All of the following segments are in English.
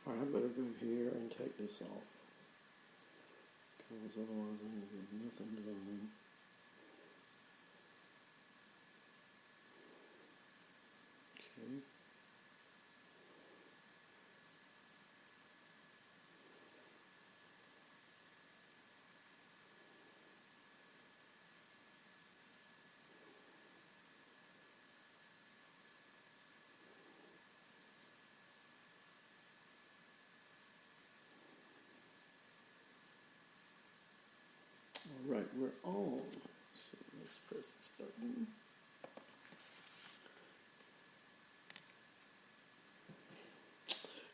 Alright, I better go here and take this off. Because otherwise I'm going to get nothing done. Okay. Alright, we're on. So let's press this button.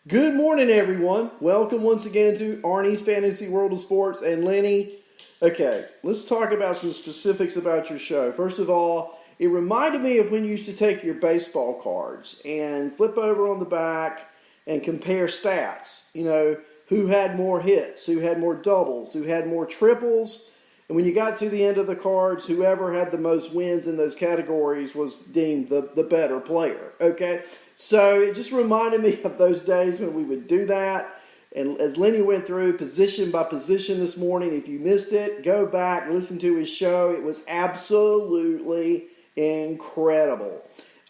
Good morning, everyone. Welcome once again to Arnie's Fantasy World of Sports and Lenny. Okay, let's talk about some specifics about your show. First of all, it reminded me of when you used to take your baseball cards and flip over on the back and compare stats. You know, who had more hits, who had more doubles, who had more triples. And when you got to the end of the cards, whoever had the most wins in those categories was deemed the better player, okay? So it just reminded me of those days when we would do that. And as Lenny went through position by position this morning, if you missed it, go back, listen to his show. It was absolutely incredible.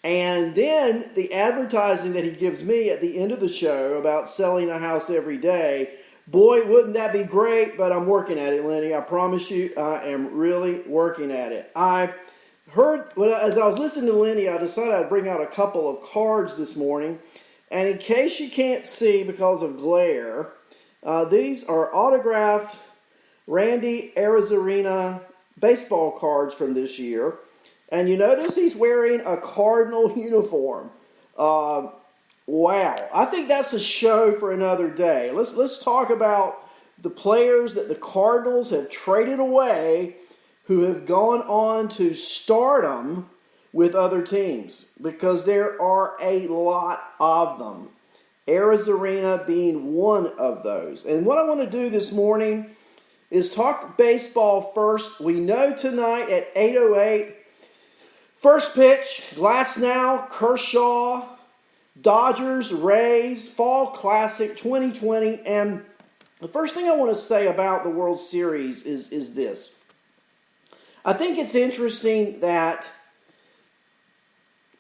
And then the advertising that he gives me at the end of the show about selling a house every day, boy, wouldn't that be great, but I'm working at it, Lenny. I promise you, I am really working at it. I heard, as I was listening to Lenny, I decided I'd bring out a couple of cards this morning. And in case you can't see because of glare, these are autographed Randy Arozarena baseball cards from this year. And you notice he's wearing a Cardinal uniform. Wow. I think that's a show for another day. Let's talk about the players that the Cardinals have traded away who have gone on to stardom with other teams, because there are a lot of them. Arozarena being one of those. And what I want to do this morning is talk baseball first. We know tonight at 8:08, first pitch, Glasnow, Kershaw, Dodgers, Rays, Fall Classic 2020. And the first thing I want to say about the World Series is this. I think it's interesting that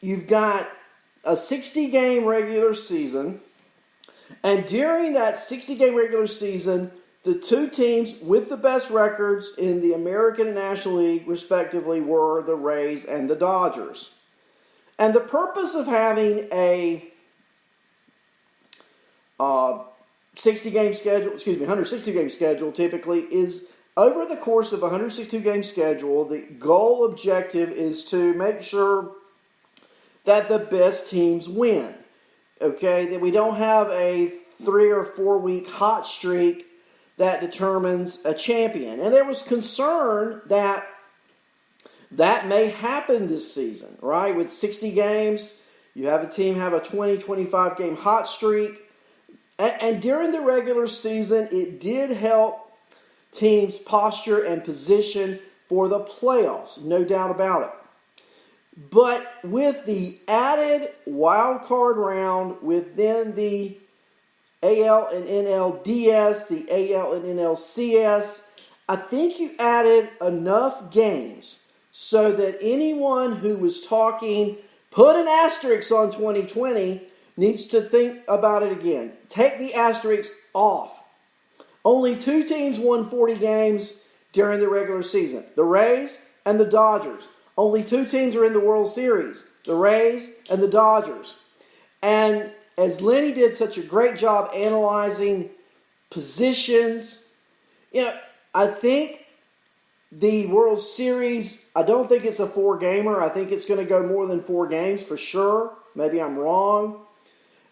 you've got a 60-game regular season, and during that 60-game regular season, the two teams with the best records in the American and National League, respectively, were the Rays and the Dodgers. And the purpose of having a 160-game schedule typically is, over the course of a 162-game schedule, the goal objective is to make sure that the best teams win. Okay, that we don't have a 3 or 4 week hot streak that determines a champion. And there was concern that may happen this season, right? With 60 games, you have a team have a 20, 25 game hot streak. And during the regular season, it did help teams' posture and position for the playoffs, no doubt about it. But with the added wild card round within the AL and NLDS, the AL and NLCS, I think you added enough games so that anyone who was talking, put an asterisk on 2020, needs to think about it again. Take the asterisk off. Only two teams won 40 games during the regular season, the Rays and the Dodgers. Only two teams are in the World Series, the Rays and the Dodgers. And as Lenny did such a great job analyzing positions, I think the World Series, I don't think it's a 4-gamer. I think it's going to go more than 4 games for sure. Maybe I'm wrong.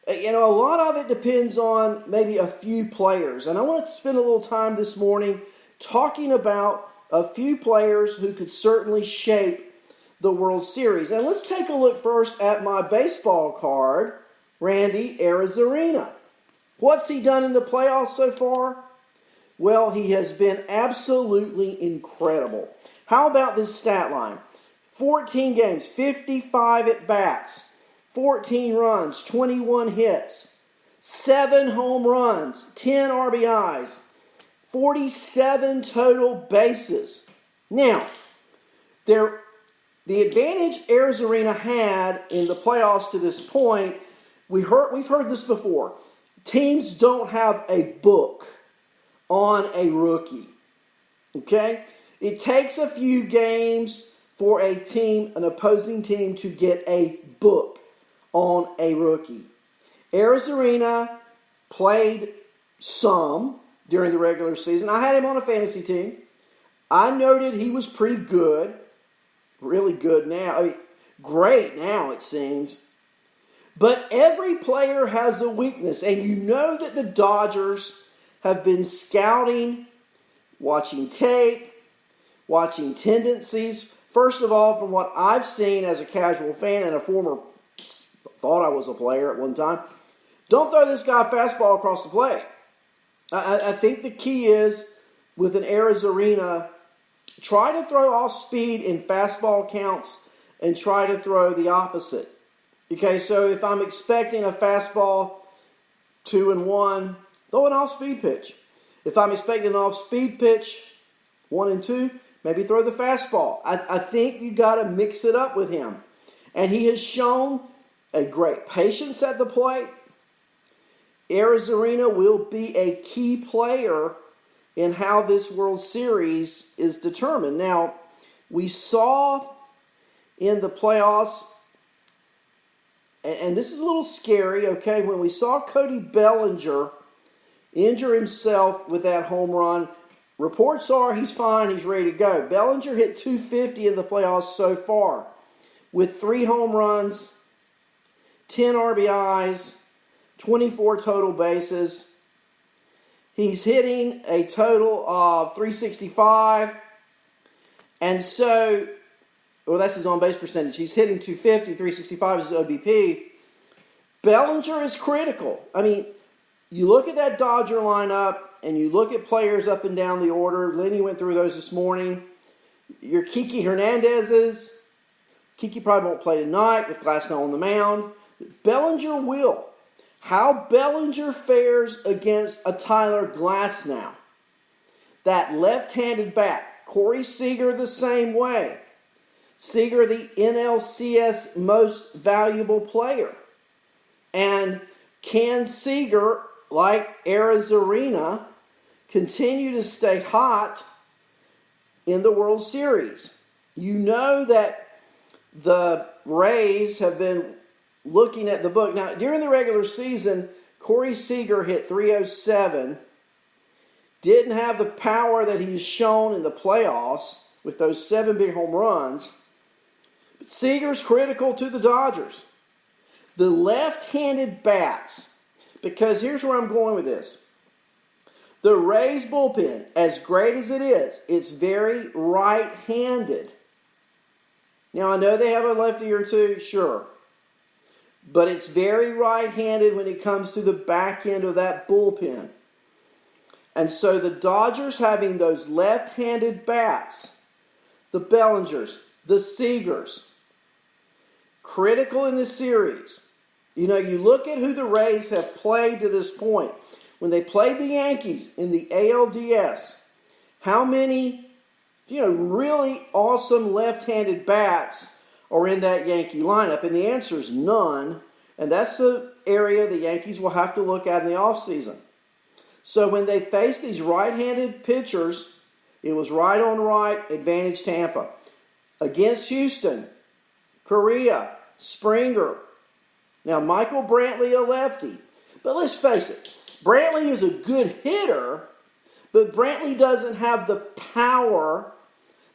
A lot of it depends on maybe a few players. And I want to spend a little time this morning talking about a few players who could certainly shape the World Series. And let's take a look first at my baseball card, Randy Arozarena. What's he done in the playoffs so far? Well, he has been absolutely incredible. How about this stat line? 14 games, 55 at-bats, 14 runs, 21 hits, 7 home runs, 10 RBIs, 47 total bases. Now, the advantage Arozarena had in the playoffs to this point, we've heard this before. Teams don't have a book on a rookie. Okay? It takes a few games for an opposing team to get a book on a rookie. Arozarena played some during the regular season. I had him on a fantasy team. I noted he was pretty good. Really good now. Great now, it seems. But every player has a weakness. And you know that the Dodgers have been scouting, watching tape, watching tendencies. First of all, from what I've seen as a casual fan and a former, thought I was a player at one time, don't throw this guy a fastball across the plate. I think the key is, with an Arozarena, try to throw off speed in fastball counts and try to throw the opposite. Okay, so if I'm expecting a fastball 2-1, throw an off-speed pitch. If I'm expecting an off-speed pitch 1-2, maybe throw the fastball. I think you got to mix it up with him. And he has shown a great patience at the plate. Arozarena will be a key player in how this World Series is determined. Now, we saw in the playoffs, and this is a little scary, okay, when we saw Cody Bellinger injure himself with that home run, reports are he's fine, he's ready to go. Bellinger hit .250 in the playoffs so far with 3 home runs, 10 RBIs, 24 total bases. He's hitting a total of .365. And so, well, that's his on-base percentage. He's hitting .250, .365 is his OBP. Bellinger is critical. I mean, you look at that Dodger lineup, and you look at players up and down the order. Lenny went through those this morning. Your Kiki Hernandez's. Kiki probably won't play tonight with Glasnow on the mound. Bellinger will. How Bellinger fares against a Tyler Glasnow, that left-handed bat. Corey Seager the same way. Seager, the NLCS most valuable player. And can Seager, like Arozarena, continue to stay hot in the World Series? You know that the Rays have been looking at the book. Now, during the regular season, Corey Seager hit .307. Didn't have the power that he's shown in the playoffs with those 7 big home runs. But Seager's critical to the Dodgers. The left-handed bats, because here's where I'm going with this. The Rays bullpen, as great as it is, it's very right-handed. Now, I know they have a lefty or two, sure. But it's very right-handed when it comes to the back end of that bullpen. And so the Dodgers having those left-handed bats, the Bellingers, the Seagers, critical in this series. You know, you look at who the Rays have played to this point. When they played the Yankees in the ALDS, how many, really awesome left-handed bats are in that Yankee lineup? And the answer is none. And that's the area the Yankees will have to look at in the offseason. So when they faced these right-handed pitchers, it was right on right, advantage Tampa. Against Houston, Correa, Springer. Now, Michael Brantley, a lefty. But let's face it, Brantley is a good hitter, but Brantley doesn't have the power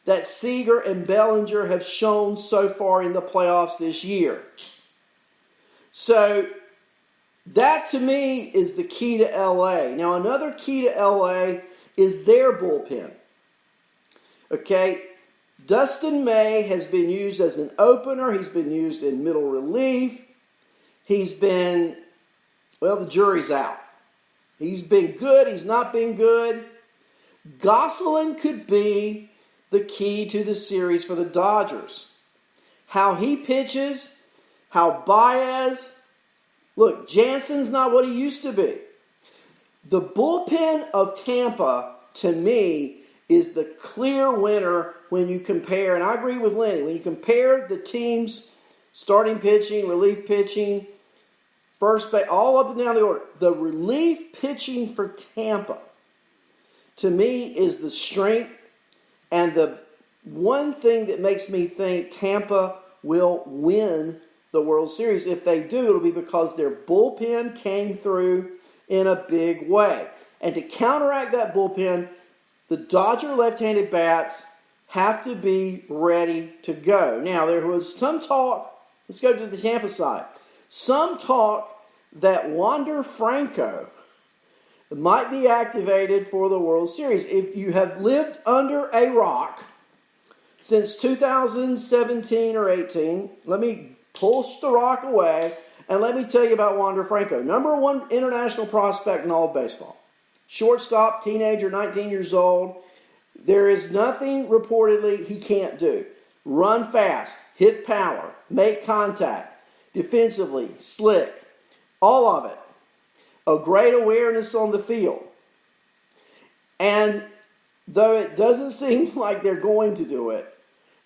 that Seager and Bellinger have shown so far in the playoffs this year. So, that to me is the key to LA. Now, another key to LA is their bullpen. Okay, Dustin May has been used as an opener. He's been used in middle relief. He's been, the jury's out. He's been good. He's not been good. Gosselin could be the key to the series for the Dodgers. How he pitches, how Baez Look, Jansen's not what he used to be. The bullpen of Tampa, to me, is the clear winner when you compare, and I agree with Lenny, when you compare the team's starting pitching, relief pitching, first base, all up and down the order. The relief pitching for Tampa, to me, is the strength and the one thing that makes me think Tampa will win the World Series. If they do, it'll be because their bullpen came through in a big way. And to counteract that bullpen, the Dodger left-handed bats have to be ready to go. Now, there was some talk, let's go to the Tampa side, some talk that Wander Franco might be activated for the World Series. If you have lived under a rock since 2017 or 18, let me push the rock away and let me tell you about Wander Franco. Number one international prospect in all of baseball. Shortstop, teenager, 19 years old. There is nothing reportedly he can't do. Run fast, hit power, make contact, defensively, slick, all of it. A great awareness on the field. And though it doesn't seem like they're going to do it,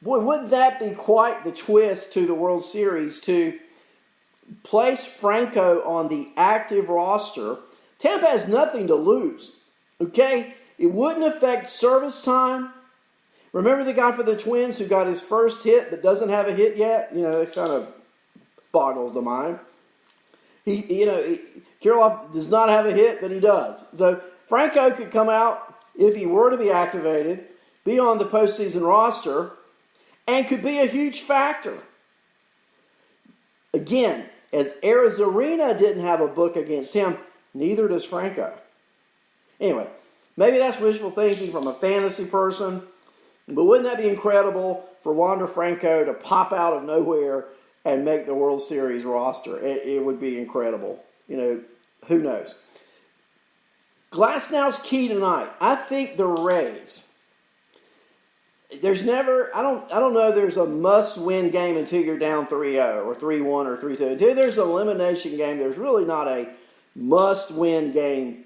boy, wouldn't that be quite the twist to the World Series to place Franco on the active roster? Tampa has nothing to lose, okay? It wouldn't affect service time. Remember the guy for the Twins who got his first hit but doesn't have a hit yet? You know, it kind of boggles the mind. Kirilloff does not have a hit, but he does. So Franco could come out, if he were to be activated, be on the postseason roster, and could be a huge factor. Again, as Arizarena didn't have a book against him, neither does Franco. Anyway, maybe that's wishful thinking from a fantasy person, but wouldn't that be incredible for Wander Franco to pop out of nowhere and make the World Series roster? It would be incredible. You know, who knows? Glasnow's key tonight. I think the Rays. There's never, I don't know there's a must-win game until you're down 3-0 or 3-1 or 3-2. Until there's an elimination game, there's really not a must-win game.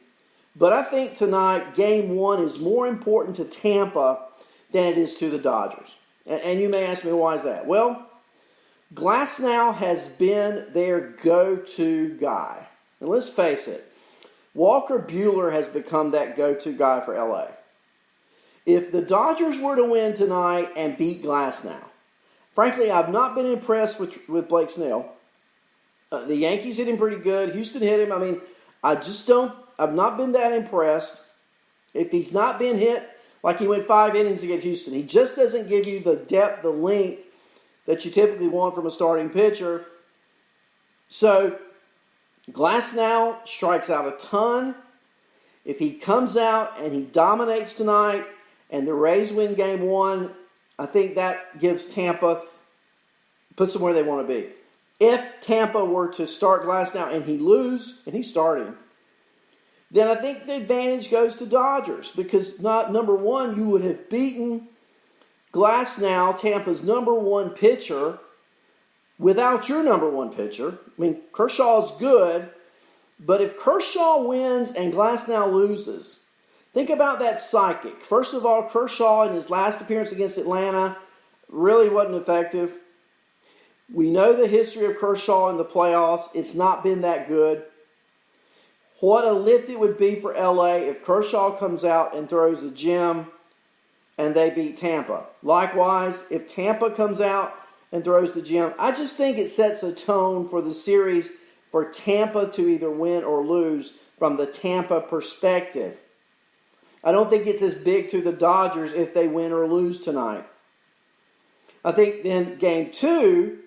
But I think tonight, game one is more important to Tampa than it is to the Dodgers. And you may ask me, why is that? Well, Glasnow has been their go-to guy. And let's face it, Walker Buehler has become that go-to guy for LA. If the Dodgers were to win tonight and beat Glasnow, frankly, I've not been impressed with Blake Snell. The Yankees hit him pretty good. Houston hit him. I mean, I've not been that impressed. If he's not been hit, like he went 5 innings against Houston, he just doesn't give you the depth, the length that you typically want from a starting pitcher. So, Glasnow strikes out a ton. If he comes out and he dominates tonight and the Rays win game one, I think that gives Tampa, puts them where they want to be. If Tampa were to start Glasnow and he lose, and he's starting, then I think the advantage goes to Dodgers because number one, you would have beaten Glasnow, Tampa's number one pitcher, without your number one pitcher. I mean, Kershaw's good, but if Kershaw wins and Glasnow loses, think about that psychic. First of all, Kershaw in his last appearance against Atlanta really wasn't effective. We know the history of Kershaw in the playoffs. It's not been that good. What a lift it would be for LA if Kershaw comes out and throws a gem and they beat Tampa. Likewise, if Tampa comes out and throws the gem, I just think it sets a tone for the series for Tampa to either win or lose from the Tampa perspective. I don't think it's as big to the Dodgers if they win or lose tonight. I think then game two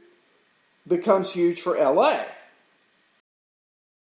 becomes huge for LA.